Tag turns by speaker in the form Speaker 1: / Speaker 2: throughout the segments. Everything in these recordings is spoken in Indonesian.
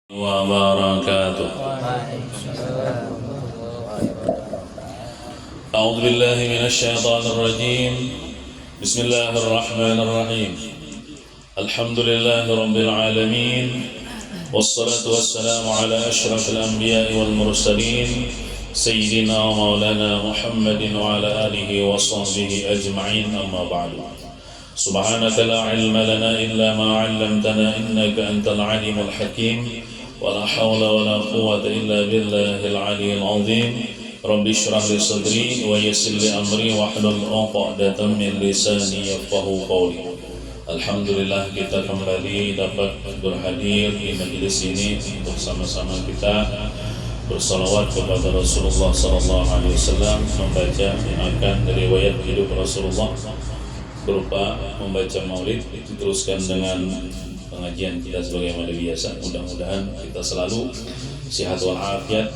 Speaker 1: وبركاته. أعوذ بالله من الشيطان الرجيم. بسم الله الرحمن الرحيم. الحمد لله رب العالمين، والصلاة والسلام على أشرف الأنبياء والمرسلين سيدنا ومولانا محمد وعلى آله وصحبه أجمعين. أما بعد، سبحانك لا علم لنا إلا ما علمتنا إنك أنت العليم الحكيم، ولا حول ولا قوة إلا بالله العلي العظيم. رب اشرح لي صدري ويسر لي أمري واحلل عقدة من لساني يفقهوا قولي. Alhamdulillah kita kembali dapat berhadir di majelis ini untuk sama-sama kita bersalawat kepada Rasulullah SAW, membaca akan riwayat hidup Rasulullah berupa membaca maulid. Diteruskan dengan pengajian kita sebagaimana biasa. Mudah-mudahan kita selalu sehat walafiat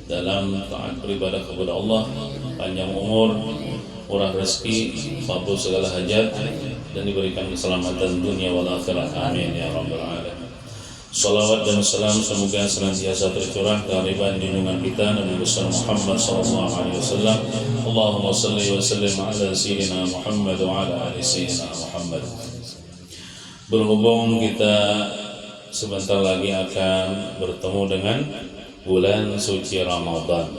Speaker 1: dalam taat beribadah kepada Allah, panjang umur, murah rezeki, kabul segala hajat, dan diberikan keselamatan dunia wal akhirat. Amin ya rabbal alamin. Salawat dan salam semoga senantiasa tercurah kehadiran junjungan kita Nabi besar Muhammad sallallahu alaihi wasallam. Allahumma shalli wa sallim ala sayyidina Muhammad wa ala ali sayyidina Muhammad. Berhubung kita sebentar lagi akan bertemu dengan bulan suci Ramadan.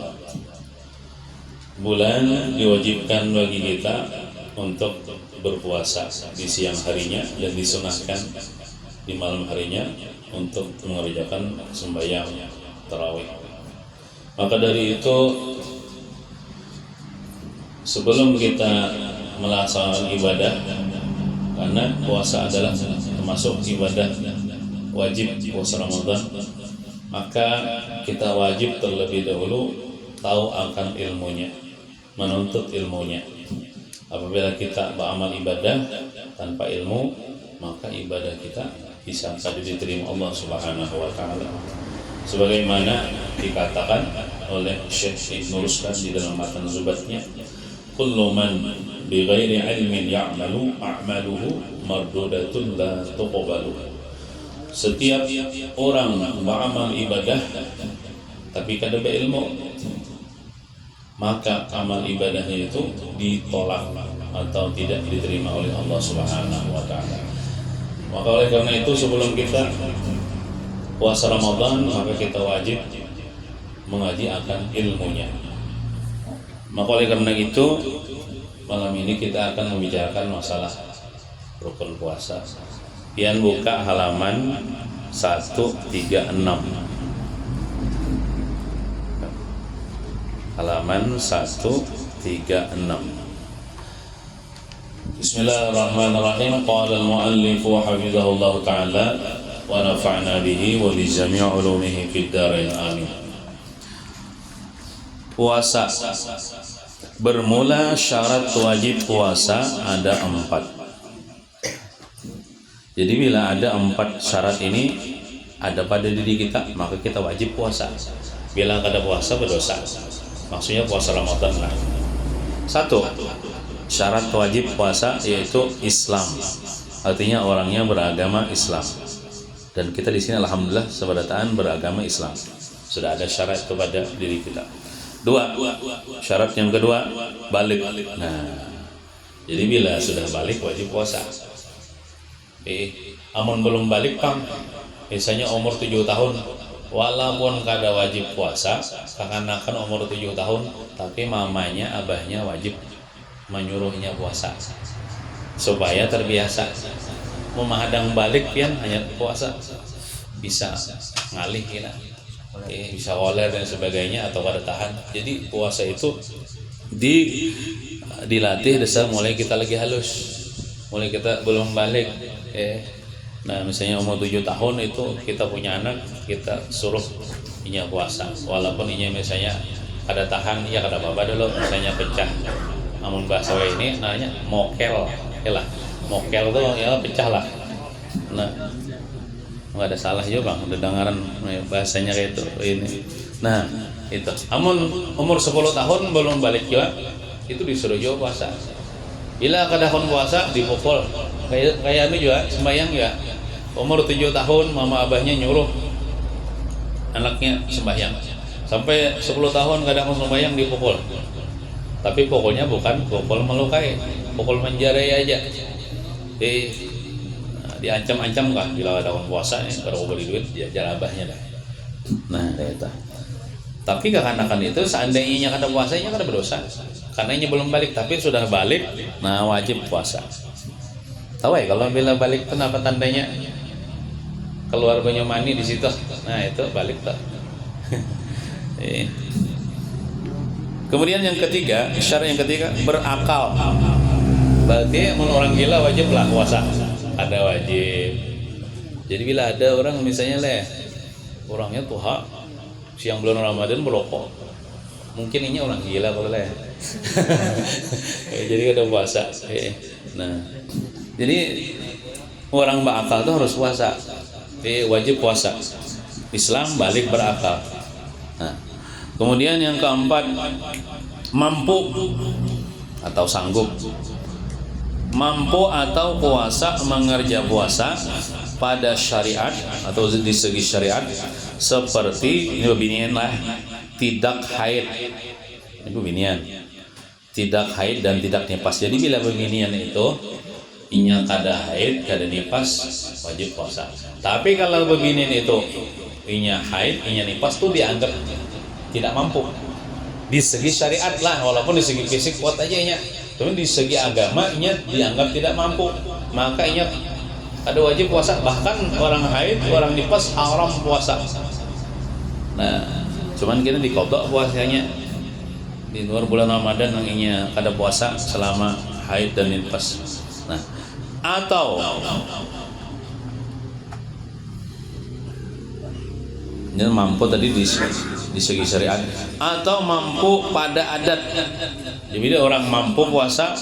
Speaker 1: Bulan diwajibkan bagi kita untuk berpuasa di siang harinya dan disunahkan di malam harinya untuk mengerjakan sembahyang tarawih. Maka dari itu, sebelum kita melaksanakan ibadah, karena puasa adalah termasuk ibadah wajib puasa Ramadan, maka kita wajib terlebih dahulu tahu akan ilmunya, menuntut ilmunya. Apabila kita beramal ibadah tanpa ilmu, maka ibadah kita bisa tidak diterima Allah Subhanahu wa taala. Sebagaimana dikatakan oleh Syekh Ibnu Ruslan di dalam matan Zubatnya, kullu man bighairi ilmin ya'malu a'maluhu mardudatun la tuqbalu. Setiap orang beramal ibadah tapi kada berilmu, maka amal ibadahnya itu ditolak atau tidak diterima oleh Allah Subhanahu wa taala. Maka oleh karena itu, sebelum kita puasa Ramadan, maka kita wajib mengaji akan ilmunya. Maka oleh karena itu, malam ini kita akan membicarakan masalah rukun puasa. Pian buka halaman 136. Halaman 136. Bismillahirrahmanirrahim. Qala al-muallif wa hafizahullah ta'ala wa nafa'na bihi wa bi jami' ulumihi fid dharain amin. Puasa. Bermula syarat wajib puasa ada 4. Jadi bila ada 4 syarat ini ada pada diri kita, maka kita wajib puasa. Bila kada puasa berdosa. Maksudnya puasa Ramadan lah. 1. Syarat wajib puasa yaitu Islam. Artinya orangnya beragama Islam. Dan kita di sini alhamdulillah sebadataan beragama Islam. Sudah ada syarat kepada diri kita. 2. Syarat yang kedua, balik. Nah, jadi bila sudah balik wajib puasa. Amun belum balik Kang, misalnya umur 7 tahun, walaupun kada wajib puasa, kekanakan umur 7 tahun, tapi mamanya, abahnya wajib menyuruhnya puasa supaya terbiasa. Memahadang balik pian hanya puasa, bisa ngalih kita, bisa woler dan sebagainya, atau kada tahan. Jadi puasa itu dilatih dasar mulai kita lagi halus, mulai kita belum balik. Nah misalnya umur 7 tahun itu kita punya anak, kita suruh inya puasa, walaupun inya misalnya ada tahan, ya kada apa-apa dulu, misalnya pecah. Namun bahasa ini namanya mokel, lah mokel tuh ya pecah lah. Nah nggak ada salah juga bang, udah dengaran bahasanya kayak itu ini. Nah itu, namun umur 10 tahun belum balik juga, itu disuruh juga puasa. Bila kada kon puasa dipukul, kayak ini juga sembahyang ya. Umur 7 tahun mama abahnya nyuruh anaknya sembahyang. Sampai 10 tahun kadang sembahyang dipukul. Tapi pukulnya bukan pukul melukai, pukul menjarai aja. Diancam-ancam kah bila ada orang puasa kalau beli duit jajar abahnya dah. Nah, itu. Tapi kekanak-kanak itu seandainya kada puasanya kada berdosa. Karena ini belum balik, tapi sudah balik, nah wajib puasa. Tahu ya kalau bila balik itu apa tandanya? Keluar banyak mani di situ. Nah, itu balik tak. Kemudian yang ketiga, syarat yang ketiga berakal. Berarti menurut orang gila wajib lah puasa. Ada wajib. Jadi bila ada orang misalnya orangnya tuha siang bulan Ramadan merokok, mungkin ini orang gila kalau jadi ada puasa. Nah, jadi orang berakal tuh harus puasa. Wajib puasa. Islam balik berakal. Nah, kemudian yang keempat, mampu atau sanggup. Mampu atau kuasa mengerja puasa pada syariat atau di segi syariat seperti ini binian lah, tidak haid. Ini binian. Tidak haid dan tidak nifas. Jadi bila binian itu inya kada haid, kada nifas, wajib puasa. Tapi kalau binian itu inya haid, inya nifas tuh dianggap tidak mampu. Di segi syariat lah, walaupun di segi fisik kuat aja inya. Tapi di segi agama inya dianggap tidak mampu, maka inya ada wajib puasa. Bahkan orang haid, orang nifas haram puasa. Nah, cuman kita dikodok puasanya di luar bulan Ramadan yang inya kada puasa selama haid dan nifas. Nah, atau ini mampu tadi di segi syariat, atau mampu pada adat. Jadi orang mampu puasa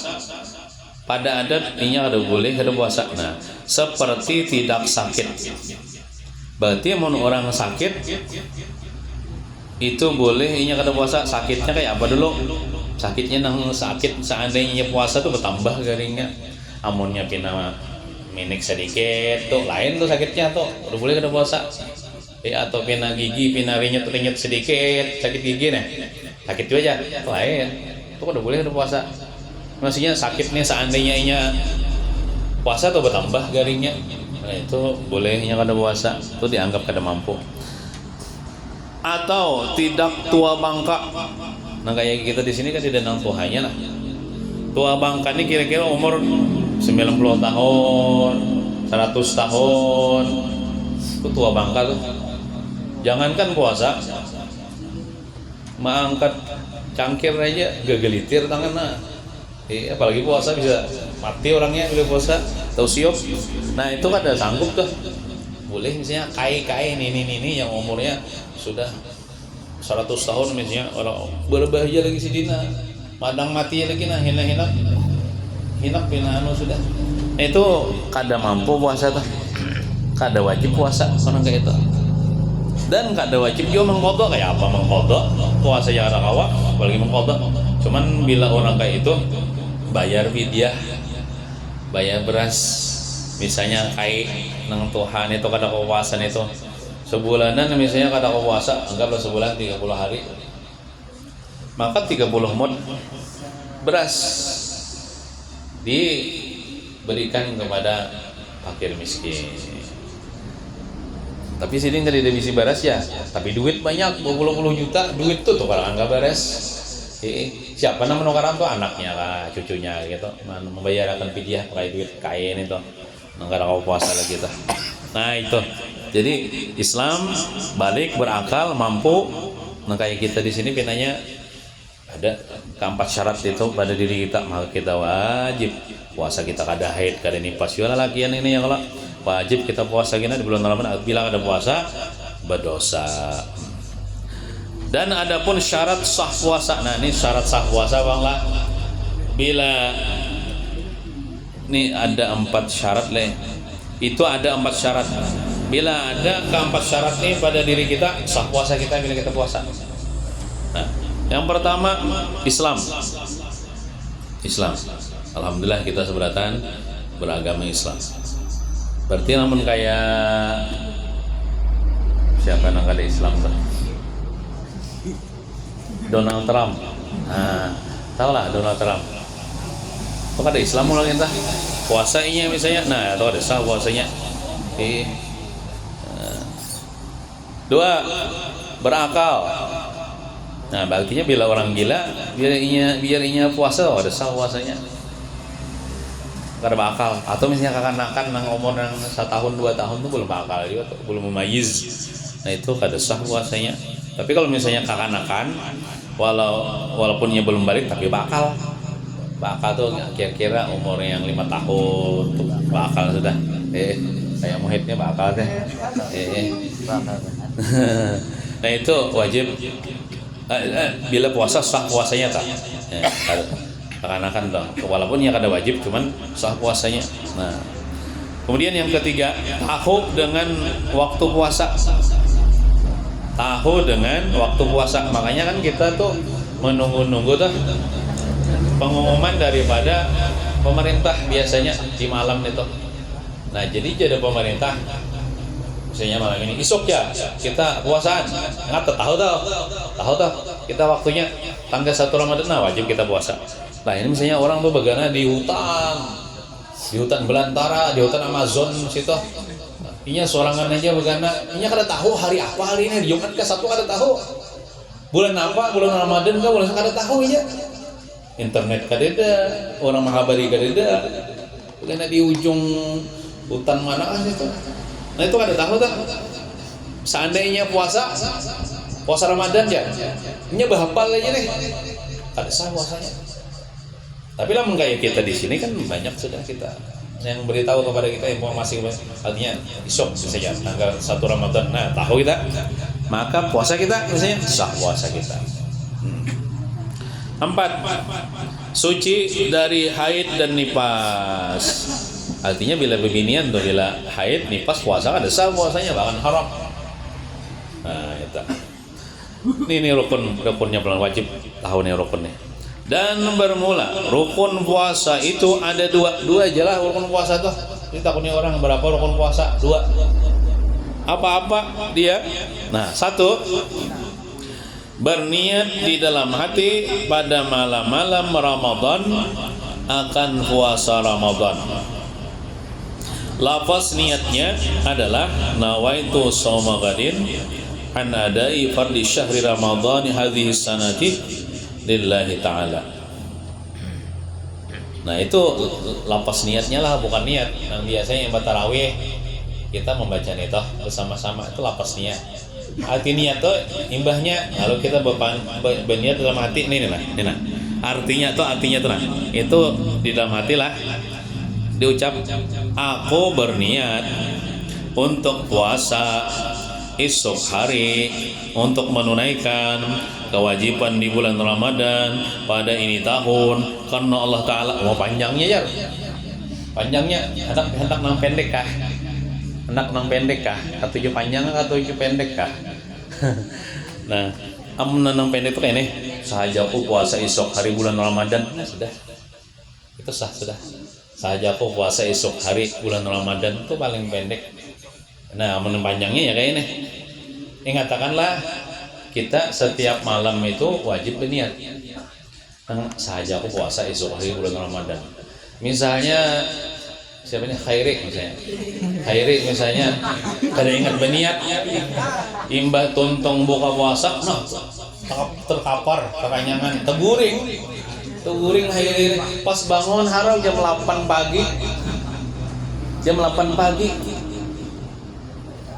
Speaker 1: pada adat ini ada boleh ada puasa. Nah, seperti tidak sakit. Berarti mau orang sakit itu boleh ini kada puasa. Sakitnya kayak apa dulu? Sakitnya nang sakit seandainya puasa tuh bertambah garingnya. Amunnya pina minik sedikit tuh lain tuh sakitnya tuh udah boleh kada puasa. Atau pina gigi, pina rinyet sedikit, sakit gigi nih, sakit itu aja, lain, itu udah boleh udah puasa. Maksudnya sakitnya seandainya inya puasa tuh bertambah garingnya, nah itu bolehnya kada puasa, itu dianggap kada mampu. Atau tidak tua bangka, nah kayak kita di sini kan tidak nang tuanya lah. Tua bangka ini kira-kira umur 90 tahun, 100 tahun, itu tua bangka tuh. Jangankan puasa, mengangkat cangkir aja gagelitir tangannya. Apalagi puasa bisa mati orangnya bila puasa, tahu siop. Nah itu kan ada sanggup tuh. Boleh misalnya kai ini yang umurnya sudah 100 tahun misalnya, orang berbahaya lagi si Dina, madang mati lagi nah hinak pinano sudah. Nah, itu kada mampu puasa tuh, kada wajib puasa orang kayak itu. Dan kada wajib juga mengkodok. Kayak apa mengkodok? Puasa yang ada kawa, apalagi mengkodok. Cuman bila orang kayak itu bayar fidyah, bayar beras, misalnya kayak nang Tuhan itu kada kepuasan itu sebulanan, misalnya kada kepuasa, anggaplah sebulan 30 hari, maka 30 mud beras diberikan kepada fakir miskin. Tapi sini nggak ada divisi beres ya, tapi duit banyak, 20 juta duit tuh kalau nggak beres. Siapa nama nukaran tuh anaknya lah, cucunya gitu, membayarkan fidyah pakai duit kain itu, nggak ada puasa lagi tuh. Nah itu, jadi Islam balik berakal, mampu. Nah kayak kita di sini pinanya ada keempat syarat itu pada diri kita, maka kita wajib puasa. Kita kada haid, kada nifas, yola lakian ini yang kalau wajib kita puasa gini di bulan Ramadan. Bila ada puasa berdosa. Dan adapun syarat sah puasa, nah ini syarat sah puasa bang lah. Bila ini ada 4 syarat leh, itu ada 4 syarat. Bila ada keempat syarat nih pada diri kita, sah puasa kita bila kita puasa. Nah, yang pertama Islam. Alhamdulillah kita seberatan beragama Islam. Berarti namun kayak siapa yang kada Islam tuh? Donald Trump. Nah, tahu lah Donald Trump. Kok kada Islam mulai entah? Puasanya misalnya, nah atau ada sah puasanya. Dua, berakal. Nah, artinya bila orang gila, biar inya puasa, ada sah puasanya. Kada bakal. Atau misalnya kakan-kakan nang umur nang 1 tahun 2 tahun tuh belum bakal juga, belum memayiz. Nah itu kada sah puasanya. Tapi kalau misalnya kakan-kakan, walaupun ia belum balik tapi bakal tuh kira-kira umur yang 5 tahun tuh bakal sudah. Kayak muhidnya bakal deh. Nah itu wajib. Bila puasa sah puasanya tak? Kakan-kakan dong. Walaupun ia kada wajib, cuman sah puasanya. Nah, kemudian yang ketiga, tahu dengan waktu puasa. Tahu dengan waktu puasa. Makanya kan kita tuh menunggu-nunggu tuh pengumuman daripada pemerintah biasanya di malam itu. Nah, jadi pemerintah misalnya malam ini isuk ya kita puasaan. Nggak tahu kita waktunya tanggal 1 Ramadan, nah wajib kita puasa. Nah, ini misalnya orang tuh begana di hutan belantara, di hutan Amazon situ. Inya sorangan aja begana, inya kada tahu hari apa hari ini, Jumat ke Sabtu kada tahu. Bulan apa, bulan Ramadan ke bulan kada tahu inya. Internet kada ada, orang menghabari kada ada. Begana di ujung hutan mana kan itu. Nah, itu kada tahu tak. Seandainya puasa Ramadan ya, inya bahapal aja deh. Kada sah puasanya. Tapi lah kayak kita di sini kan banyak sudah kita yang beritahu kepada kita informasi, artinya isok misalnya tanggal 1 Ramadan, nah tahu kita, maka puasa kita misalnya sah puasa kita. 4. Suci dari haid dan nifas. Artinya bila bebinian tuh, bila haid nifas puasa ada sah puasanya, bahkan haram. Nah itu. Ini rukunnya bulan wajib tahu nih rukunnya. Dan bermula rukun puasa itu ada dua aja lah rukun puasa tuh. Ini takutnya orang berapa rukun puasa? 2. Apa dia? Nah, 1, berniat di dalam hati pada malam-malam Ramadan akan puasa Ramadan. Lafaz niatnya adalah nawaitu shauma ghadin an adai fardhi syahri Ramadan hadhihi sanati lillahi ta'ala. Nah itu lapas niatnya lah, bukan niat. Yang biasanya yang tarawih kita membaca itu bersama-sama, itu lapas niat. Arti niat tuh imbahnya kalau kita berniat dalam hati ini nah. Artinya tuh nah. Itu di dalam hati lah diucap, aku berniat untuk puasa esok hari untuk menunaikan kewajiban di bulan Ramadan pada ini tahun karena Allah Ta'ala. Mau panjangnya ya, panjangnya hendak nang pendek kah, atau panjang atau pendek kah? Nah, amun nang pendek tuh kayak nih, sahaja aku puasa esok hari bulan Ramadan, nah, sudah itu sudah sahaja aku puasa esok hari bulan Ramadan itu paling pendek. Nah, amun panjangnya ya kayak ini, katakanlah kita setiap malam itu wajib berniat. Sahaja aku puasa esok hari bulan Ramadan. Misalnya siapa ini Khairi misalnya kada ingat berniat, imbah tuntong buka puasa, nah terkapar kekanyangan, teguring Khairi pas bangun harap jam 8 pagi.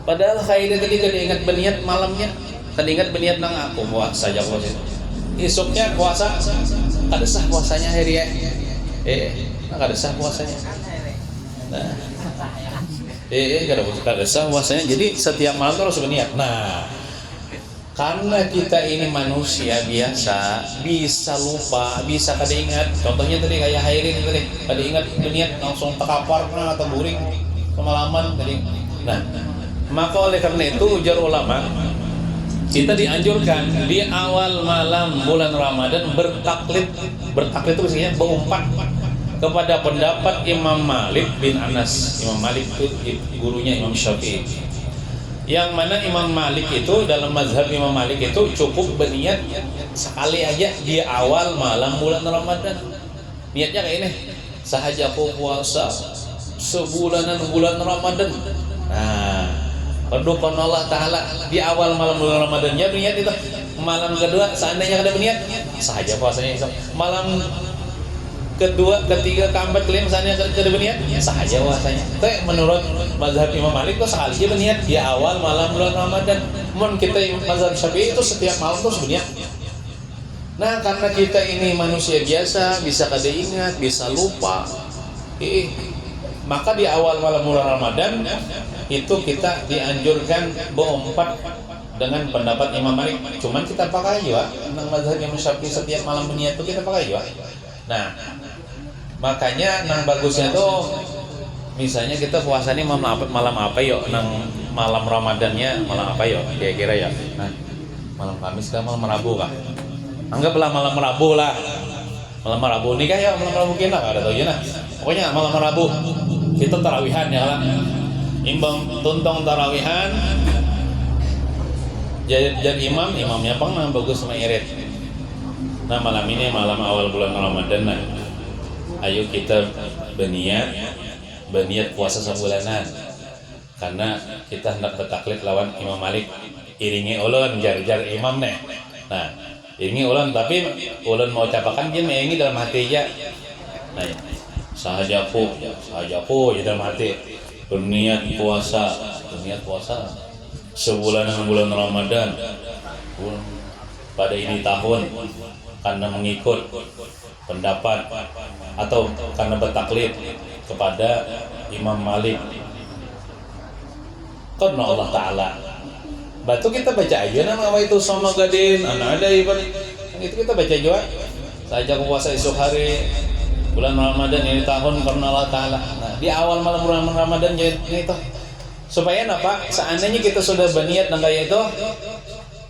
Speaker 1: Padahal Khairi tadi kada ingat berniat malamnya. Tadi ingat berniat nang aku puasa saja puasa. Esoknya puasa kada sah puasanya hari ya. Kada sah puasanya. Nah. Kada sah puasanya. Jadi setiap malam harus berniat. Nah, karena kita ini manusia biasa, bisa lupa, bisa kada ingat. Contohnya tadi kayak Hairin tadi, kada ingat berniat langsung terkapar atau buring kemalaman tadi. Nah, maka oleh karena itu ujar ulama, kita dianjurkan di awal malam bulan Ramadan bertaklid itu maksudnya berumpat kepada pendapat Imam Malik bin Anas. Imam Malik itu gurunya Imam Syafi'i.
Speaker 2: Yang mana Imam Malik itu, dalam mazhab Imam Malik itu cukup berniat sekali aja di awal malam bulan Ramadan. Niatnya kayak ini, sahaja aku puasa sebulanan bulan Ramadan. Nah, berdoa Allah Ta'ala di awal malam bulan Ramadan, ya berniat itu. Malam kedua seandainya ada berniat, sahaja puasanya itu. Malam kedua, ketiga, keempat, kelima misalnya ada berniat, sahaja puasanya. Itu menurut mazhab Imam Malik itu sekali aja berniat di awal malam bulan Ramadan. Mun kita mazhab Syafi'i itu setiap malam tuh berniat. Nah, karena kita ini manusia biasa, bisa kada ingat, bisa lupa, maka di awal malam bulan Ramadan itu kita dianjurkan berempat dengan pendapat Imam Malik. Cuman kita pakai juga nang mazhab Imam Syafi'i setiap malam berniat itu kita pakai juga. Nah, makanya nang bagusnya tuh misalnya kita puasa ini malam apa yuk, nang malam Ramadannya malam apa yuk kira-kira ya. Nah, malam Kamis kah, malam Rabu kah? Anggaplah malam Rabu lah. Malam Rabu nih kah ya, malam Rabu kita ada tahu ya nah. Pokoknya malam Rabu kita tarawihan ya lah. Imbang tuntong tarawihan. Jadi imamnya pang bagus sama irit. Nah, malam ini malam awal bulan Ramadan, nah ayo kita berniat puasa sebulanan, karena kita hendak bertaklid lawan Imam Malik. Iringi ulun jar imam nih. Nah, iringi ulun, tapi ulun mau capakan dia menyanyi dalam hati aja. Nah, sahajaku ya dalam hati berniat puasa sebulanan bulan Ramadan pada ini tahun, karena mengikut pendapat atau karena bertaklid kepada Imam Malik karena Allah Ta'ala. Batu kita baca aja nama itu sama gadin anak ada ibarat itu kita baca juga saja puasa esok hari bulan Ramadan ini tahun karena Allah Ta'ala. Nah, di awal malam bulan Ramadan jadi itu supaya apa, seandainya kita sudah berniat dan kayak itu,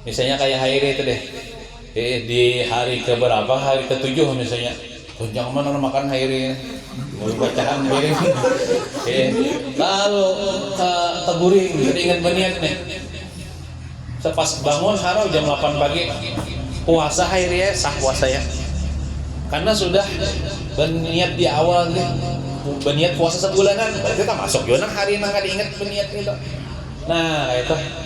Speaker 2: misalnya kayak hari itu deh, di hari keberapa, hari ke-7 misalnya, jangan mana makan hari mau bacaan piring, lalu teguring, jadi ingat berniat nih, sepas bangun harau jam 8 pagi, puasa hari ya, sah puasa ya, karena sudah berniat di awal nih, berniat puasa sebulanan, berarti kita masuk juga hari nang kada ingat berniat itu. Nah,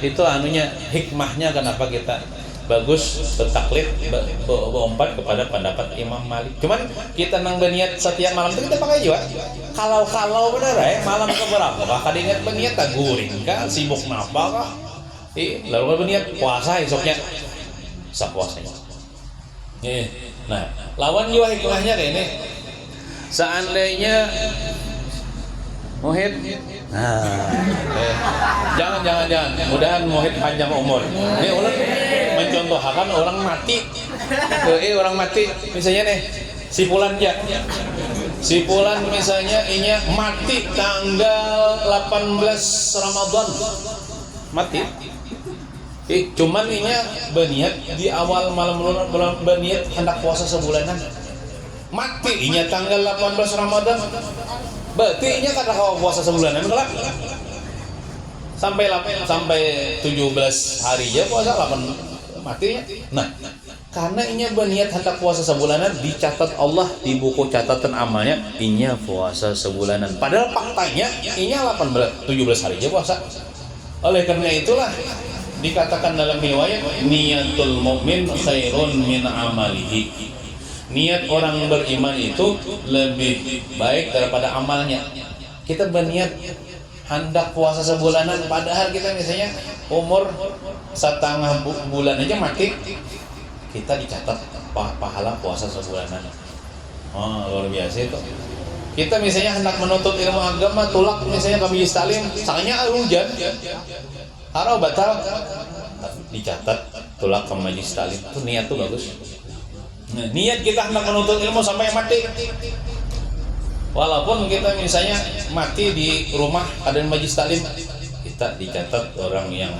Speaker 2: itu anunya hikmahnya kenapa kita bagus bertaklid berempat kepada pendapat Imam Malik. Cuman kita nang berniat setiap malam itu kita pakai juga. Kalau benar ya, malam keberapa kada ingat berniat tak guring kah, sibuk napa kah? Lalu berniat puasa esoknya sah puasanya. Nah, lawan juga hikmahnya kayak ini. Seandainya Muhid, jangan, mudahan Muhid panjang umur. Ini ulang mencontohkan orang mati, orang mati, misalnya nih, si Fulan misalnya inya mati tanggal 18 Ramadan, mati. Cuman inya berniat di awal malam bulan berniat hendak puasa sebulanan. Mati inya tanggal 18 Ramadan, berarti inya kada kawa puasa sebulanan kelak sampai 17 hari aja puasa 8 matinya. Nah, karena inya berniat hendak puasa sebulanan, dicatat Allah di buku catatan amalnya inya puasa sebulanan, padahal faktanya inya 17 hari aja puasa. Oleh karena itulah dikatakan dalam riwayat, niyatul mukmin khairun min amalihi. Niat orang beriman itu lebih baik daripada amalnya. Kita berniat hendak puasa sebulanan, padahal kita misalnya umur setengah bulan aja mati, kita dicatat pahala puasa sebulanan. Luar biasa itu. Kita misalnya hendak menuntut ilmu agama, tulak misalnya ke majelis taklim, sangatnya hujan, harau batal, dicatat tulak ke majelis taklim. Itu niat tuh bagus. Nah, niat kita hendak menuntut ilmu sampai mati, walaupun kita misalnya mati di rumah ada majelis taklim, kita dicatat orang yang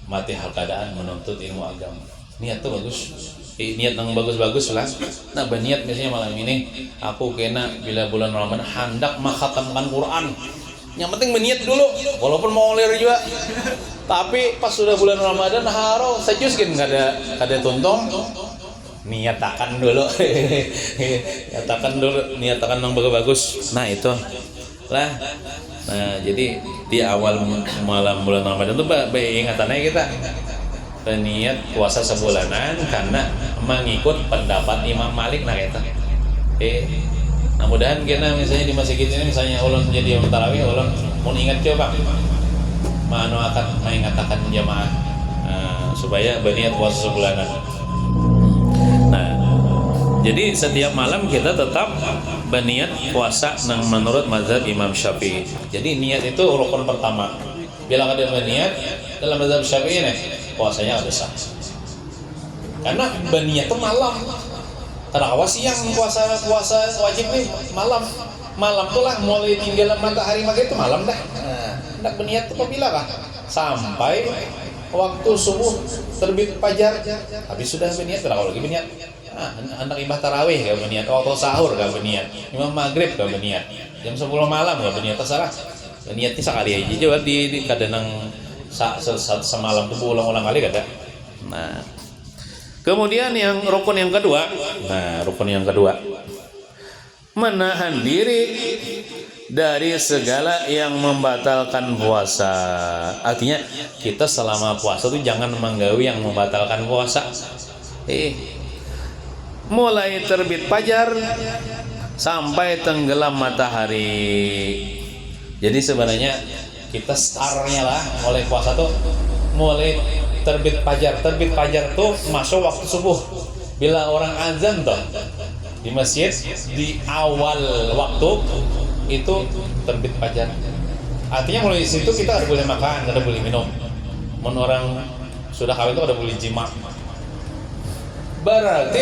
Speaker 2: mati hal keadaan menuntut ilmu agama. Niat tuh bagus, niat yang bagus-bagus lah. Nah, berniat misalnya malam ini aku kena bila bulan Ramadan hendak mengkhatamkan Quran, Yang penting berniat dulu, walaupun mau lir juga. Tapi pas sudah bulan Ramadan haro sajus kan kada tuntung. Niatakan dulu. Niatakan yang bagus. Nah, itu lah. Nah, jadi di awal malam bulan Ramadan itu baik ingatannya kita niat puasa sebulanan karena mengikut pendapat Imam Malik nah kita. Nah, mudahan kita misalnya di masjid ini misalnya ulun jadi imam tarawih, ulun mau ingat coba mano akan mengatakan jamaah supaya berniat puasa sebulanan. Nah, jadi setiap malam kita tetap berniat puasa menurut mazhab Imam Syafi'i. Jadi niat itu rukun pertama. Bila ada berniat dalam mazhab Syafi'i nih, puasanya ada sah. Karena berniat itu malam. Karena awas siang puasa wajib nih malam. Malam tuh lah mulai tinggal matahari maghrib itu malam dah. Nah, hendak berniat itu apabila kah? Sampai waktu subuh terbit fajar. Habis sudah berniat, kalau lagi berniat. Nah, hendak ibadah tarawih gak berniat, waktu sahur gak berniat, imam maghrib gak berniat, jam 10 malam gak berniat, terserah. Niatnya sekali aja coba di kadang semalam tuh ulang-ulang kali kada. Nah, kemudian yang rukun yang kedua, menahan diri dari segala yang membatalkan puasa. Artinya kita selama puasa tuh jangan menggawi yang membatalkan puasa. Mulai terbit fajar sampai tenggelam matahari. Jadi sebenarnya kita startnya lah mulai puasa tuh mulai terbit fajar. Terbit fajar tuh masuk waktu subuh. Bila orang azan tuh di masjid di awal waktu itu terbit fajar. Artinya mulai situ kita ada boleh makan, ada boleh minum. Mun orang sudah kawin tuh ada boleh jima. Berarti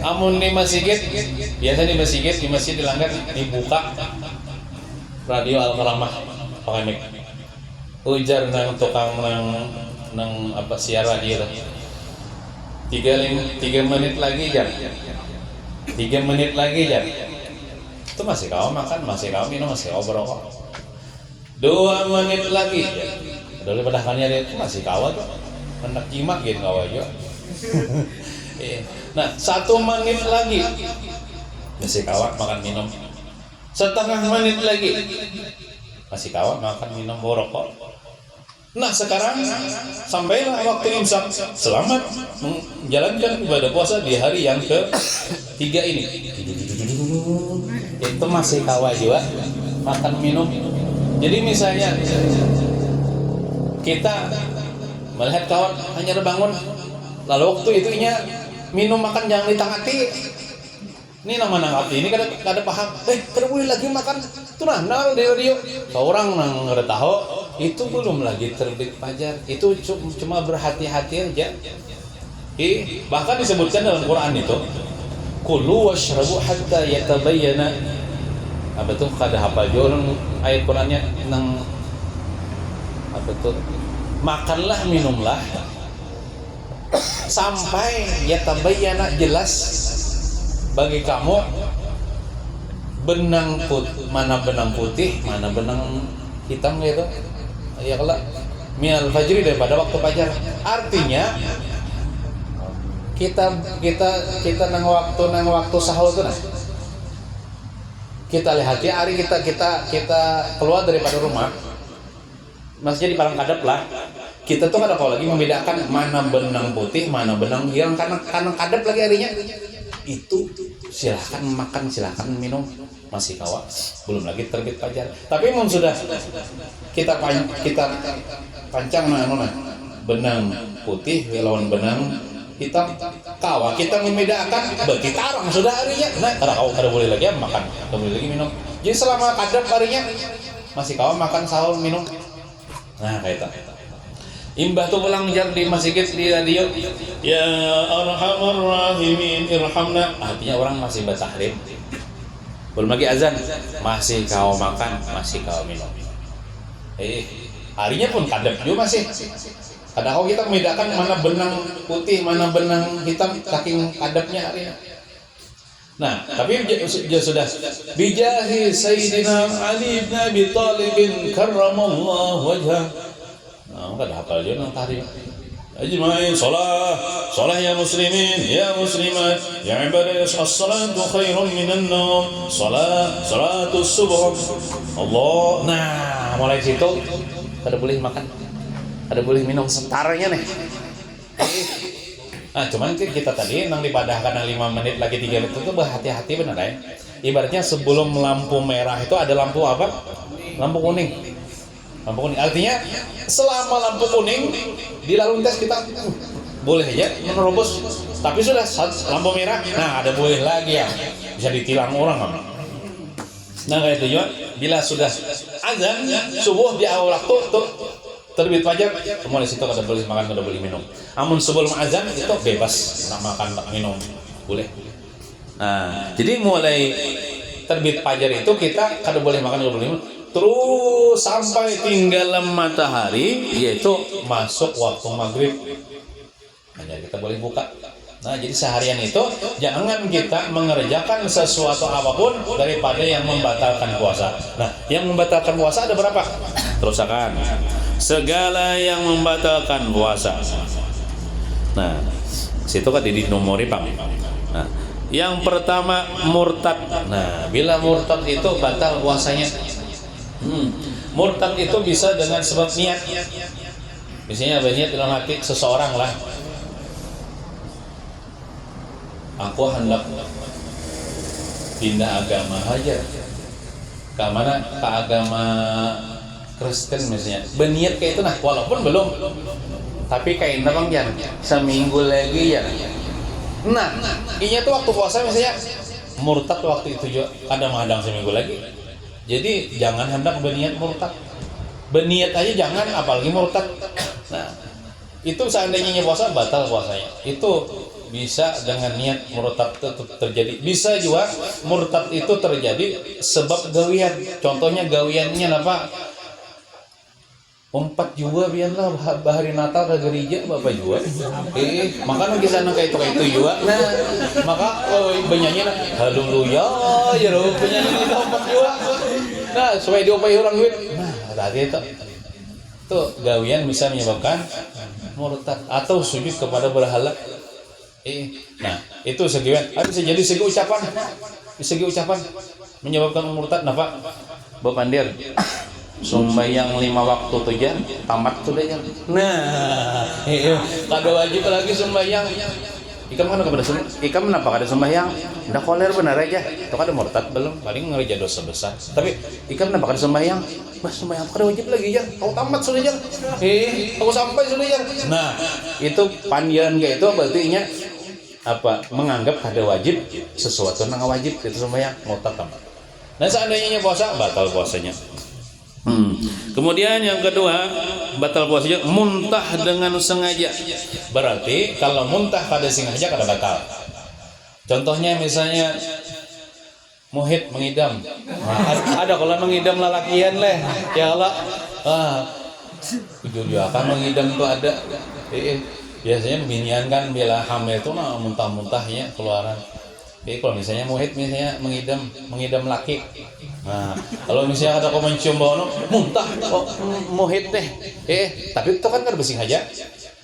Speaker 2: amun di masjid biasa di masjid dilanggar dibuka radio Al-Karamah pakai mic. Ujar nang tukang nang apa siar radio. 3 menit lagi jam. 3 menit lagi jam. Itu masih kau makan, masih kau minum, masih kau berokok. 2 menit lagi jam. Daripada kannya itu masih kau tuh. Hendak jimat gitu kau aja. Nah, 1 menit lagi masih kawat makan minum. 1/2 menit lagi masih kawat makan minum borokok. Nah, sekarang sampailah waktu imsak. Selamat menjalankan ibadah puasa di hari yang ke-3 ini. Itu masih kawat juga makan minum. Jadi misalnya kita melihat kawan hanya bangun, lalu waktu itunya minum makan jangan ditangati. Ini nama nangati ini kada paham. Kada boleh lagi makan. Itu nah dia. Seorang nang kada tahu itu belum lagi terbit fajar. Itu cuma berhati-hati aja. Bahkan disebutkan dalam Quran itu, kulu washrabu hatta yatabayyana. Apa tuh kada hafal orang ayat Qurannya nang apa tuh? Makanlah minumlah sampai yatabayyana jelas bagi kamu mana benang putih, mana benang hitam gitu. Ya kalau minal fajri daripada waktu fajar. Artinya kita nang waktu sahur tuh nah. Kita lihat ya hari kita keluar daripada rumah. Maksudnya di palang kadap lah. Kita tuh kalau lagi membedakan mana benang putih, mana benang hilang karena kadap lagi harinya. Itu silahkan makan, silahkan minum, masih kawat, belum lagi terbit fajar. Tapi mun sudah kita pancang mana benang putih lawan benang hitam, kawat kita membedakan berarti tarang sudah harinya. Nah, kalau kada boleh lagi makan, kada boleh lagi minum. Jadi selama kadap harinya masih kawat makan, sahur, minum. Nah, kayak itu. Imbah tuh pulang jar di masjid di radio, ya arhamar rahimin irhamna. Artinya orang masih bertahrim. Belum lagi azan, masih kau makan, masih kau minum. Harinya pun kadap juga masih. Kadang kita membedakan mana benang putih, mana benang hitam, saking kadapnya harinya. Nah, tapi sudah bijahi Sayyidina Ali bin Abi Thalib karramallahu wajhah. Nah, enggak ada hafal aja nang tadi. Ajmain salah ya muslimin ya muslimat ya ibadah as-salatu khairun minan naum salatu subuh Allah. Nah, mulai situ kada boleh makan, kada boleh minum setaranya nih. Nah, cuman kita tadi nang dipadahkan 5 menit lagi 3 menit itu berhati-hati benar ya. Ibaratnya sebelum lampu merah itu ada lampu apa? Lampu kuning. Lampu kuning artinya selama lampu kuning di lalu lintas kita boleh aja menerobos, tapi sudah lampu merah, nah ada boleh lagi ya, bisa ditilang orang. Nah kayak itu juga bila sudah azan subuh di awal waktu tuh terbit fajar, mulai situ kada boleh makan, kada boleh minum. Amun sebelum azan itu bebas nak makan, nak minum boleh. Nah jadi mulai terbit fajar itu kita kada boleh makan, kada boleh minum. Terus sampai tinggalan matahari, yaitu masuk waktu maghrib. Hanya kita boleh buka. Nah, jadi seharian itu jangan kita mengerjakan sesuatu apapun daripada yang membatalkan puasa. Nah, yang membatalkan puasa ada berapa? Terusakan. Segala yang membatalkan puasa. Nah, situ kan dinomori Bang. Nah, yang pertama murtad. Nah, bila murtad itu batal puasanya. Murtad itu bisa dengan sebab niat. Misalnya berniat dalam hati seseorang lah, aku hendak pindah agama aja ke mana, ke agama Kristen misalnya, berniat kayak itu. Nah walaupun belum, tapi kayak bang Jan seminggu lagi ya. Nah ini tuh waktu puasa misalnya, murtad waktu itu juga ada menghadang seminggu lagi. Jadi jangan hendak berniat murtad, berniat aja jangan, apalagi murtad. Nah itu seandainya puasa batal puasanya, itu bisa dengan niat murtad terjadi. Bisa juga murtad itu terjadi sebab gawian. Contohnya gawiannya apa? Umpat juga biarlah bahari Natal ke gereja bapak juga. Makanya kita nang kayak itu juga. Nah, maka benyanyi haleluya ya lo benyanyi itu umpat juga. Nah, supaya diopai orang duit. Nah, tadi itu gawian bisa menyebabkan murtad atau sujud kepada berhala. Nah, itu segian. Bisa jadi segi ucapan menyebabkan murtad. Napa? Bapandir. Sembahyang 5 waktu tuh ya, tamat sudah ya. Nah, kada wajib lagi sembahyang. Ikam kan kepada ikam kenapa kada sembahyang? Udah koler benar aja. Itu kada murtad belum, paling ngerja dosa besar. Tapi ikam kenapa kada sembahyang? Bah sembahyang kada wajib lagi ya. Kau tamat sudah ya. Aku sampai sudah ya. Nah, itu pandian kayak itu berarti nya apa? Menganggap kada wajib sesuatu nang wajib itu sembahyang, murtad tamat. Nah, seandainya puasa batal puasanya. Kemudian yang kedua batal puasanya muntah dengan sengaja. Berarti kalau muntah kada sengaja kada batal. Contohnya misalnya muhid mengidam. Ada kalau mengidam lalakian leh. Ya Allah. Jujur akan mengidam tuh ada. Biasanya binian kan bila hamil tuh muntah-muntahnya keluaran. Jadi kalau misalnya muhid misalnya mengidam laki. Nah, kalau misalnya ada kau mencium bau muntah, muhid deh. Tapi itu kan kada bersih aja.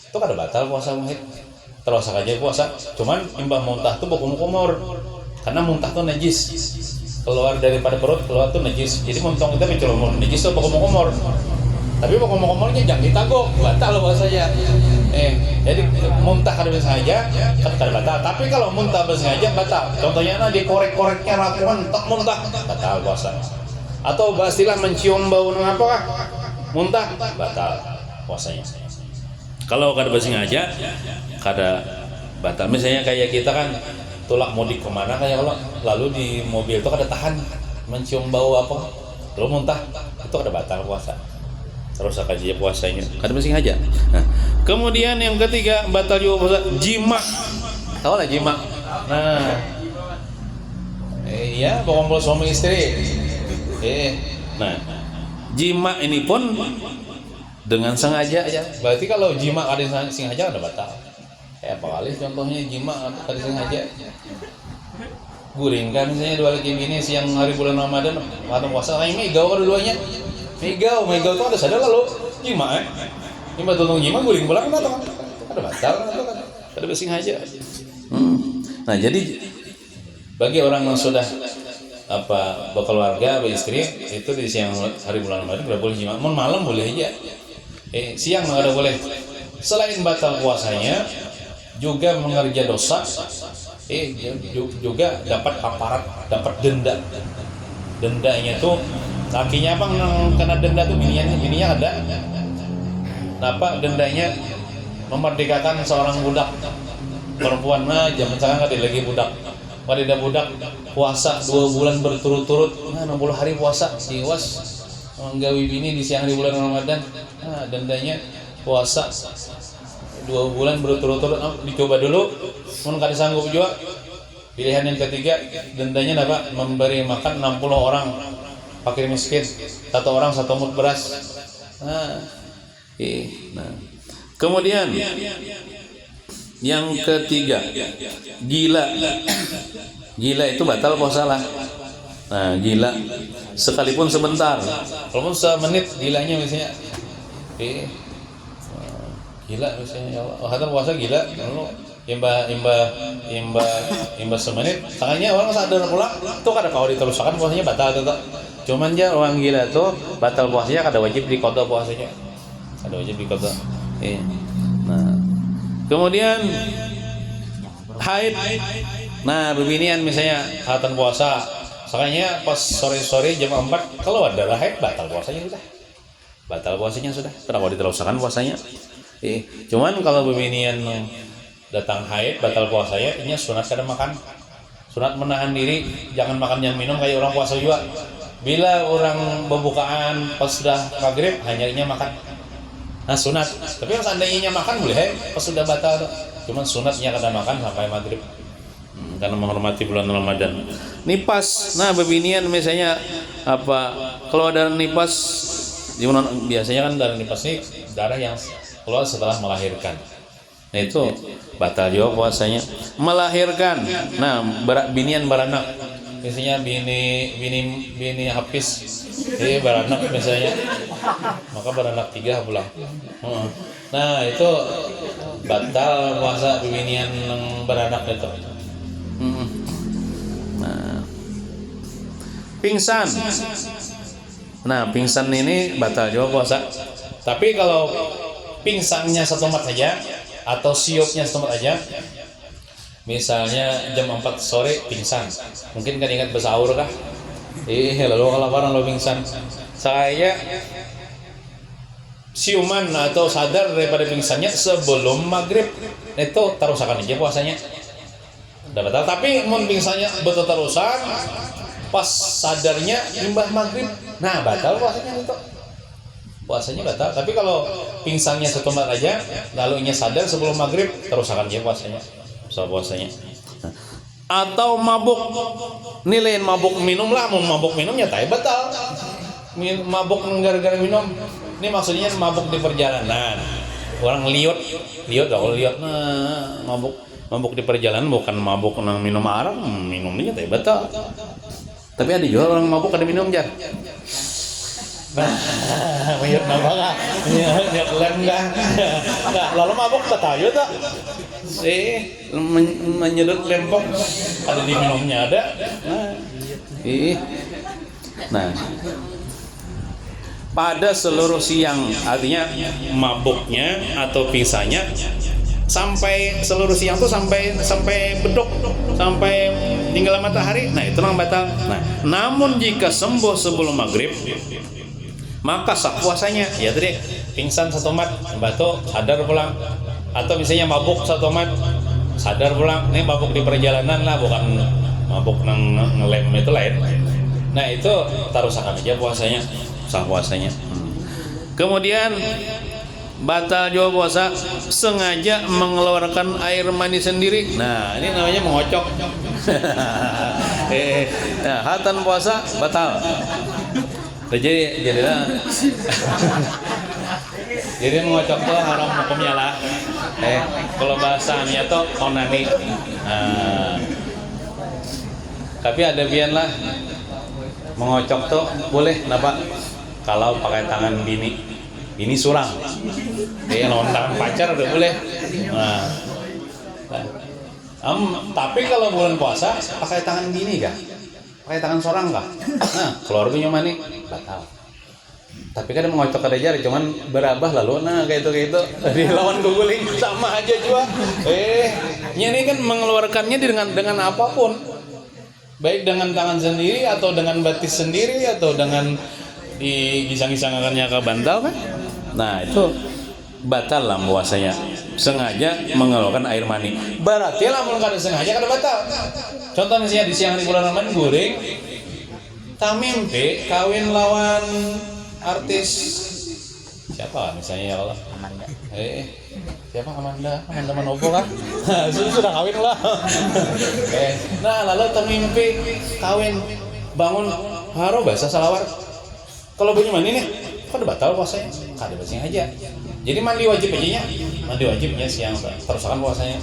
Speaker 2: Itu kada batal puasa muhid. Terus aja puasa. Cuman imbah muntah tuh berkumur-kumur. Karena muntah tuh najis. Keluar daripada perut, keluar tuh najis. Jadi muntong kita mencelumur. Najis tuh berkumur-kumur. Tapi berkumur-kumurnya jangan ditagok, batal puasanya. Jadi muntah kada sengaja kada batal. Tapi kalau muntah bersengaja batal. Contohnya dikorek-koreknya rakuan tak muntah, batal puasa. Atau istilah mencium bau apa? Muntah, batal puasanya. Kalau kada bersengaja kada batal. Misalnya kayak kita kan tulak mudik kemana kayak kalau lalu di mobil itu kada tahan mencium bau apa, lalu muntah, itu kada batal puasa. Terus akan aja puasanya, kada mesti aja. Nah, kemudian yang ketiga batal juga puasa jima. Tahu lah jima. Nah, iya berkumpul suami istri. Nah, jima ini pun dengan sengaja aja. Berarti kalau jima kada sengaja ada batal. Apa kali contohnya jima kada sengaja? guring kan misalnya dua laki bini siang hari bulan Ramadan atau puasa kayak megau kan dua-duanya megau tuh ada sadar lalu jima jima tolong jima guring pulang atau ada batal atau kan ada besing aja. Nah jadi bagi orang yang sudah berkeluarga beristri itu di siang hari bulan Ramadan tidak boleh jima, malam boleh aja. Siang nggak ada boleh. Selain batal puasanya juga mengerja dosa. Juga dapat kafarat, dapat denda. Dendanya tuh lakinya apa kena denda tuh bininya ada. Apa dendanya memerdekakan seorang budak perempuan jam sekarang ada lagi budak. Pada budak puasa 2 bulan berturut-turut, 60 hari puasa, tiwas menggawi bini di siang hari bulan Ramadan. Dendanya puasa 2 bulan berturut-turut, dicoba dulu, mun kada sanggup juga. Pilihan yang ketiga, dendanya apa? Memberi makan 60 orang fakir miskin, 1 orang 1 mut beras. Kemudian yang ketiga, gila itu batal puasa lah. Nah, gila sekalipun sebentar, walaupun semenit gilanya misalnya. Gila misalnya ya Allah, hatam puasa gila lalu imba semenit tangannya orang sadar pulang tuh kada kalau diteruskan puasanya batal tetap. Cuman aja orang gila tuh batal puasanya kada wajib diqada puasanya. Kada wajib diqada. Nah, kemudian haid. Nah, bebinian misalnya hatam puasa. Makanya pas sore-sore jam 4 kalau ada haid batal puasanya sudah. Batal puasanya sudah. Kenapa diteruskan puasanya? Cuman kalau bebinian datang haid batal puasanya, ini sunat kada makan, sunat menahan diri, jangan makan jangan minum kayak orang puasa juga. Bila orang berbukaan pas sudah maghrib hanya makan, nah sunat. Tapi kalau seandainya makan boleh, pas sudah batal. Cuman sunatnya kada makan sampai maghrib, karena menghormati bulan Ramadan. Nipas, nah bebinian misalnya kalau ada nipas, biasanya kan darah nipas ini darah yang keluar setelah melahirkan. Nah itu batal juga puasanya. Melahirkan. Nah, binian beranak. Misalnya bini habis beranak misalnya. Maka beranak 3 pulang. Nah, itu batal puasa binian yang beranak itu. Nah. Pingsan. Nah, pingsan ini batal juga puasa. Tapi kalau pingsannya 1 mat saja atau siupnya 1 mat aja, misalnya jam 4 sore pingsan, mungkin kan ingat bersaur kah? Lalu kelaparan lo pingsan. Saya siuman atau sadar daripada pingsannya sebelum maghrib, itu terusakan aja puasanya. Udah batal. Tapi mun pingsannya betul terusan, pas sadarnya imbah maghrib, nah batal puasanya itu. Puasanya batal. Tapi kalau pingsannya 1 mat aja lalu nya sadar sebelum maghrib, terus akan dia puasanya. Puasanya. Atau mabuk, nilain mabuk minum lah, mau mabuk minumnya tak batal. Mabuk gara-gara minum. Ini maksudnya mabuk di perjalanan. Orang liot, kalau liot mabuk di perjalanan bukan mabuk nang minum arak, minumnya tak batal. Tapi ada juga orang mabuk kada minum jar. Nah, mayat nama nggak? Niat lem nggak? Lalu mabuk batal juga. Menyedot lempok ada di minumnya ada. Nah, pada seluruh siang artinya mabuknya atau pingsannya sampai seluruh siang tuh sampai bedok, sampai tinggal matahari. Nah itu nang batal. Nah, namun jika sembuh sebelum maghrib, maka sah puasanya. Ya tadi pingsan 1 mat, batuk sadar pulang, atau misalnya mabuk 1 mat sadar pulang. Ini mabuk di perjalanan lah, bukan mabuk nang ngelem, itu lain. Nah itu taruhkan aja puasanya, sah puasanya. Kemudian batal juga puasa sengaja mengeluarkan air mani sendiri. Nah ini namanya mengocok. Nah, hatan puasa batal. Jadi mengocok tuh haram hukumnya lah. Kalau bahasanya tuh onani. Tapi ada pian lah mengocok tuh boleh napa kalau pakai tangan bini surang. Kayak lawan tangan pacar udah boleh. Nah. Tapi kalau bulan puasa pakai tangan bini kah? Pakai tangan seorang kah? Nah, keluarganya mana batal. Tapi kan mengocok ada jari, cuman berabah lalu nah kayak itu di lawan guguling sama aja juga. Ini kan mengeluarkannya dengan apapun, baik dengan tangan sendiri atau dengan batis sendiri atau dengan digisang-gisangannya ke bantal kan. Nah itu batal lah puasanya. Sengaja mengeluarkan air mani. Berarti lah kalau kada sengaja kada batal. Contoh misalnya di siang hari bulan Ramadan goreng, tamimpe kawin lawan artis siapa misalnya ya Allah
Speaker 3: Amanda.
Speaker 2: Siapa Amanda Manopo kan sudah kawin lah. Nah lalu termimpi kawin bangun haro bahasa salawat. Kalau bunyi mandi nih kan batal puasanya, kada bersih aja. Jadi mandi wajibnya siang terusakan puasanya.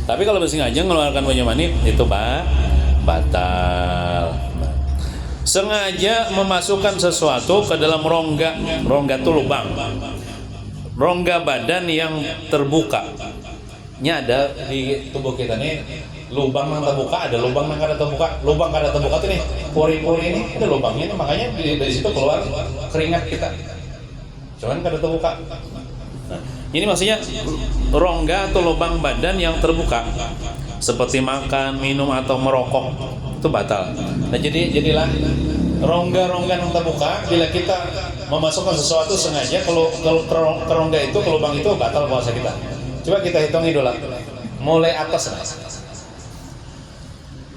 Speaker 2: Tapi kalau bersih aja ngeluarkan bunyi mandi itu batal. Sengaja memasukkan sesuatu ke dalam rongga itu lubang, rongga badan yang terbuka. Ini ada di tubuh kita nih lubang yang terbuka, ada lubang yang kada terbuka. Lubang kada terbuka tuh nih pori-pori ini ada lubangnya, makanya dari situ keluar keringat kita. Cuman kada terbuka. Nah, ini maksudnya rongga atau lubang badan yang terbuka, seperti makan, minum atau merokok itu batal. Nah jadilah rongga-rongga yang terbuka bila kita memasukkan sesuatu sengaja kalau ke rongga itu, ke lubang itu batal puasa kita. Coba kita hitung dulu lah. Mulai atas lah.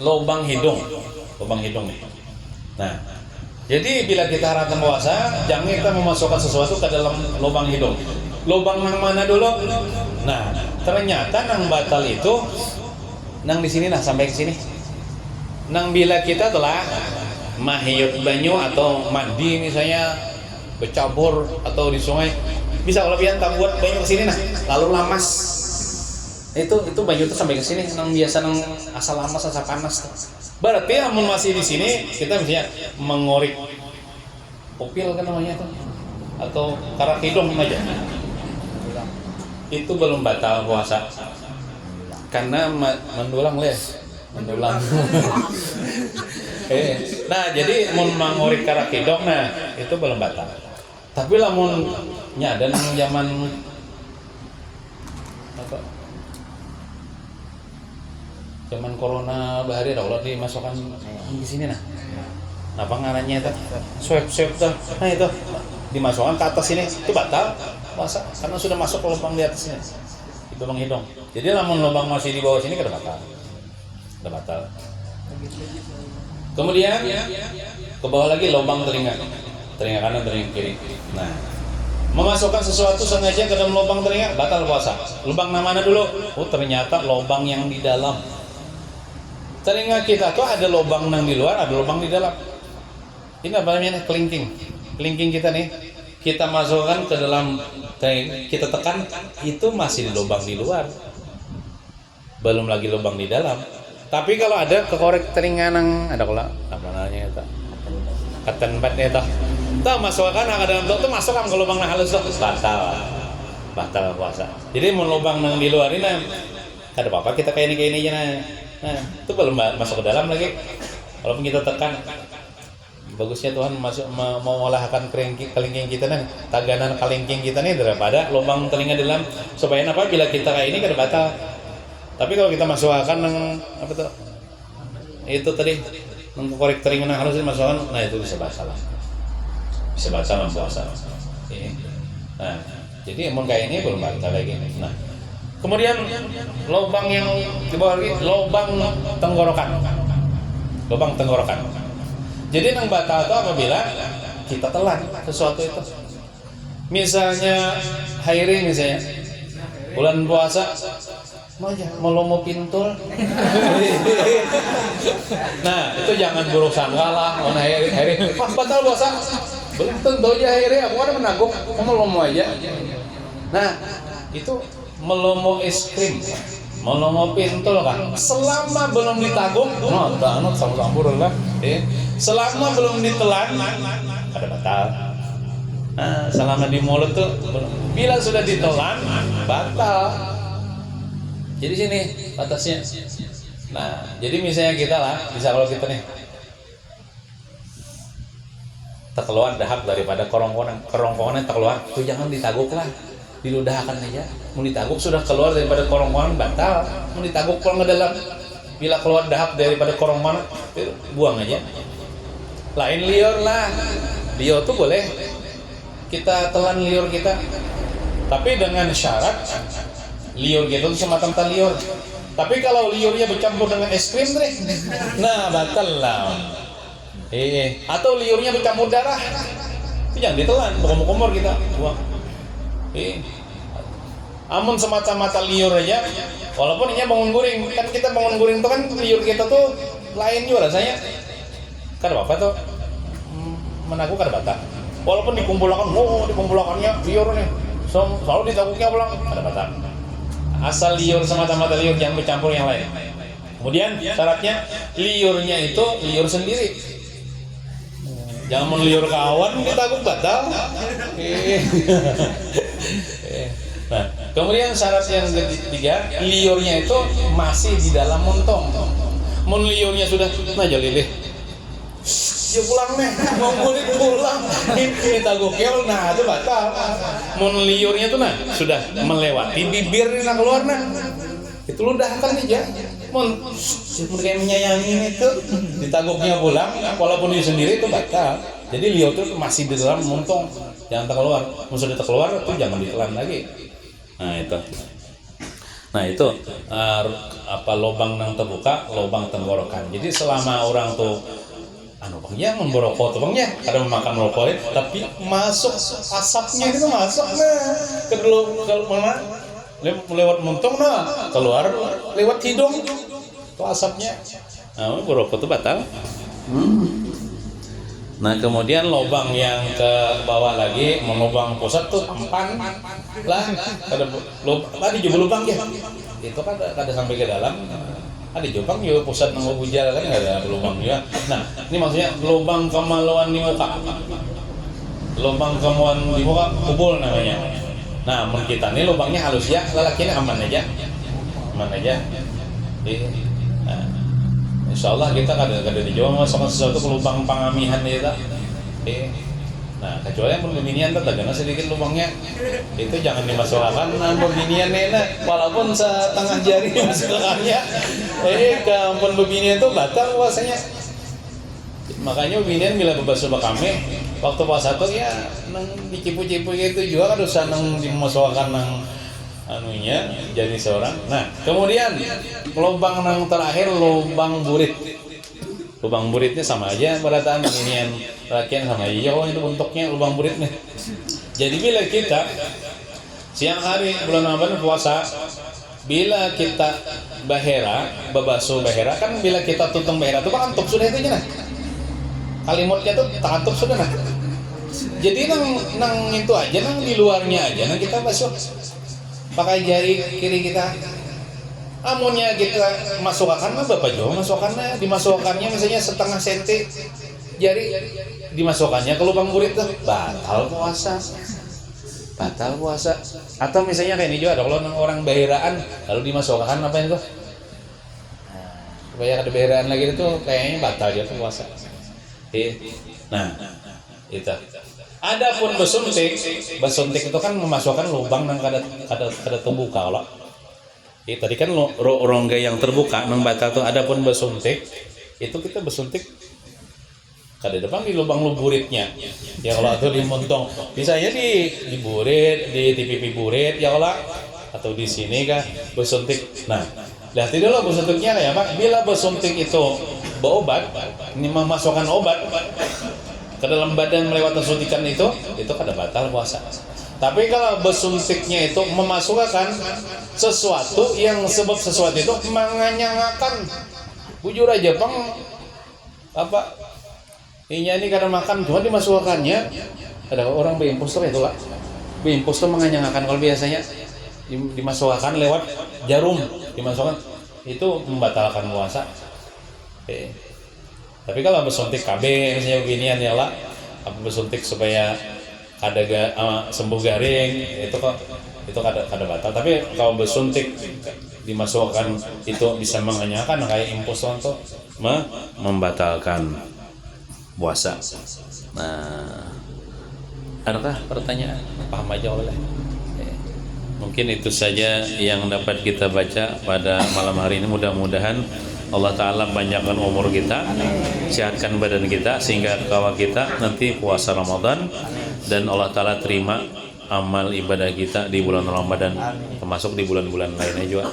Speaker 2: Lubang hidung nih. Nah, jadi bila kita harapkan puasa, jangan kita memasukkan sesuatu ke dalam lubang hidung. Lubang yang mana dulu? Nah, ternyata nang batal itu nang di sini nah sampai ke sini. Nang bila kita telah mahiyut banyu atau mandi misalnya bercabur atau di sungai, bisa kalau pian tak buat banyu ke sini nah, lalu lamas. Itu banyu itu sampai ke sini nang biasa nang asal lamas asal panas. Berarti amun masih di sini kita misalnya mengorek pupil kan namanya itu atau karak hidung aja. Itu belum batal puasa. Karena mendulang. Nah jadi mun mangori karak hidung nah itu belum batal. Tapi lamun nyada nang zaman apa? Zaman corona bahari ada ulah dimasukkan di sini nah. Apa ngarannya itu? Swab tuh. Nah itu dimasukkan ke atas ini itu batal puasa karena sudah masuk ke lubang di atasnya. Itu lubang hidung. Jadi lamun lubang masih di bawah sini kada batal. Batal. Kemudian ke bawah lagi lubang telinga kanan, telinga kiri. Nah, memasukkan sesuatu sengaja ke dalam lubang telinga batal puasa. Lubang mana dulu? Oh ternyata lubang yang di dalam. Telinga kita tuh ada lubang yang di luar, ada lubang di dalam. Ini apa namanya? Kelingking kita nih. Kita masukkan ke dalam telinga, kita tekan itu masih di lubang di luar. Belum lagi lubang di dalam. Tapi kalau ada kekorek telinga nang ada kala apa namanya itu? Ketenbat itu. Tuh masukkan ke dalam tuh masuk ke lubang nang halus tuh batal puasa. Jadi mau lubang nang di luar ini ada apa-apa kita kayak ini aja nah itu belum masuk ke dalam lagi. Walaupun kita tekan bagusnya Tuhan mengolahkan kelingking kita nih, taganan kelingking kita nih daripada lubang telinga dalam supaya apa bila kita kayak ini kada batal. Tapi kalau kita masukkan nang apa tuh? Itu tadi nang korek telinga nang harus dimasukkan, nah itu bisa batal. Bisa batal puasa. Nah, jadi emang kayak ini belum batal lagi. Nah, kemudian lubang yang di bawah lagi lubang tenggorokan. Lubang tenggorokan. Jadi nang batal itu apabila kita telan sesuatu itu. Misalnya hairi misalnya bulan puasa melomo pintul. Nah, itu jangan buruk sangka lah. Mana hari batal puasa. Belum tentu aja hari aku kan menanggung melomo aja. Nah, itu melomo es krim. mau ngopi entul kan selama belum ditaguk tanut campur lah selama belum ditelan ada batal. Nah, selama di mulut tuh bila sudah ditelan batal. Jadi sini batasnya. Nah, jadi misalnya kita lah, bisa kalau kita nih terkeluar dahak daripada kerongkongan terkeluar, itu jangan ditaguk lah, diludahkan aja. Mau ditaguk sudah keluar daripada kerongkongan batal, mau ditaguk pulang ke dalam. Bila keluar dahak daripada kerongkongan, buang aja. Lain liur lah, liur tuh boleh kita telan liur kita, tapi dengan syarat liur gitu tuh semacam liur. Tapi kalau liurnya bercampur dengan es krim deh, nah batal lah. Atau liurnya bercampur darah, itu jangan ditelan, berkumur-kumur kita buang. Amun semata-mata liur aja, walaupun ini bangun guring, kan kita bangun guring itu kan liur kita tuh lain juga rasanya. Kan apa tuh? Menaku kan batal. Walaupun dikumpulkannya liur nih, selalu ditaguknya pulang ada batal. Asal liur semata-mata liur, jangan bercampur yang lain. Kemudian syaratnya liurnya itu liur sendiri. Jangan mau liur kawan ditaguk batal. Nah, kemudian syarat yang ketiga, liurnya itu masih di dalam montong. Mun liurnya sudah jalilih. Dia pulang nih, mau pulang. Ini taguknya, nah itu batal. Mun liurnya tuh sudah melewati bibir nah keluar itu ludahkan aja. Mun kayak menyayangi itu ditaguknya pulang, walaupun dia sendiri itu batal. Jadi liur itu masih di dalam montong, jangan terkeluar. Mun sudah terkeluar itu jangan ditelan lagi. Nah itu lubang yang terbuka, lubang tenggorokan. Jadi selama orang tuh bangnya memborokot bangnya ada memakan rokok tapi masuk asapnya itu masuk ke mana lewat muntung keluar lewat hidung itu asapnya. Borokot itu batal. Nah kemudian lubang yang ke bawah lagi lubang pusat tuh empan lah tadi juga lubang ya itu kan ada sampai ke dalam. Ada jopang juga pusat nang bujal kan nggak ada lubang juga. Nah ini maksudnya lubang kemaluan di muka, lubang kemaluan di muka kubul namanya. Nah mun kita ini lubangnya halus ya, lelakinya aman aja. Nah, insya Allah kita kada dijual masukkan sesuatu ke lubang pangamihan kita. Nah kecuali yang berbinian tuh karena sedikit lubangnya itu jangan dimasukkan berbinian walaupun setengah jari masukkannya ke berbinian itu batal puasanya. Makanya berbinian bila berbasuh kami waktu puasa tuh ya nang dicipu-cipu gitu juga kan usah nang dimasukkan nang jadi seorang. Nah kemudian lubang nang terakhir lubang burit. Lubang buritnya sama aja berataan beginian rakian sama itu bentuknya lubang buritnya. Jadi bila kita siang hari bulan Ramadan puasa, bila kita babasuh bahera kan bila kita tutung bahera itu kan tuk sudah itu kalimutnya tuh tangan tuk sudah Jadi nang itu aja nang di luarnya aja nang kita basuh pakai jari kiri kita. Amunnya kita masukkan bapak jauh masukkannya dimasukkannya misalnya setengah senti jari dimasukkannya ke lubang burit tuh batal puasa. Atau misalnya kayak ini juga ada kalau orang bahiraan lalu dimasukkan apa itu supaya ada bahiraan lagi itu kayaknya batal dia tuh puasa. Nah itu adapun besuntik itu kan memasukkan lubang yang kada terbuka kalau tadi kan rongga yang terbuka membatal tuh. Adapun besuntik itu kita besuntik kada depan di lubang buritnya ya kalau atau di montong misalnya di burit di pipi burit ya kalau atau di sini kan besuntik. Nah lihat dulu besuntiknya kayak apa. Bila besuntik itu berobat ini memasukkan obat ke dalam badan melewati suntikan itu kada batal puasa. Tapi kalau besuntiknya itu memasukkan sesuatu yang sebab sesuatu itu menganyangakan bujur aja ini kadang makan cuma dimasukkannya ada orang beimpus tuh itulah beimpus tuh menganyangakan kalau biasanya dimasukkan lewat jarum dimasukkan itu membatalkan puasa. Tapi kalau bersuntik KB misalnya beginian ya lah, apa bersuntik supaya ada sembuh garing itu kok itu kada batal. Tapi kalau bersuntik dimasukkan itu bisa mengenyangkan kayak impulsion tuh membatalkan puasa. Nah, adakah pertanyaan? Paham aja oleh. Mungkin itu saja yang dapat kita baca pada malam hari ini. Mudah-mudahan Allah Ta'ala panjangkan umur kita, sehatkan badan kita, sehingga kawan kita nanti puasa Ramadan dan Allah Ta'ala terima amal ibadah kita di bulan Ramadan, termasuk di bulan-bulan lainnya juga.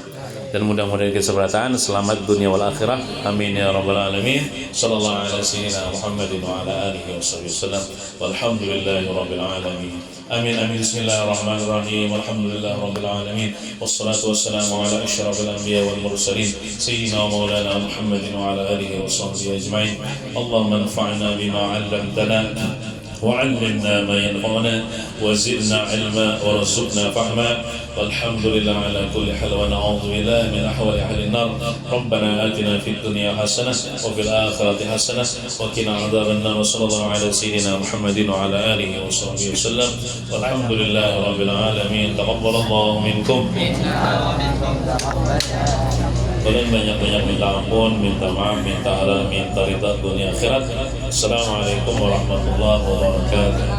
Speaker 2: Dan mudah-mudahan kesempatan selamat dunia wal akhirah. Amin ya rabbal alamin. Sallallahu alaihi wasallam Muhammadin wa ala alihi wasallam. Walhamdulillahi rabbil alamin. Amin amin. Bismillahirrahmanirrahim. Alhamdulillahi rabbil alamin. Wassalatu wassalamu ala asyrafil anbiya wal mursalin sayyidina wa maulana Muhammadin wa ala alihi washabbihi ajma'in. Allahumma anfa'na bima 'allamtana وعلمنا ما ينفعنا وزدنا علما ورزقنا فهما والحمد لله على كل حال ونعوذ بالله من أحوال أهل النار ربنا آتنا في الدنيا حسنة وفي الآخرة حسنة وقنا عذاب النار وصلى الله على سيدنا محمد وعلى آله وصحبه وسلم والحمد لله رب العالمين تقبل الله منكم. Kalian banyak-banyak minta ampun, minta maaf, minta halal, minta ridha dunia akhirat. Assalamualaikum warahmatullahi wabarakatuh.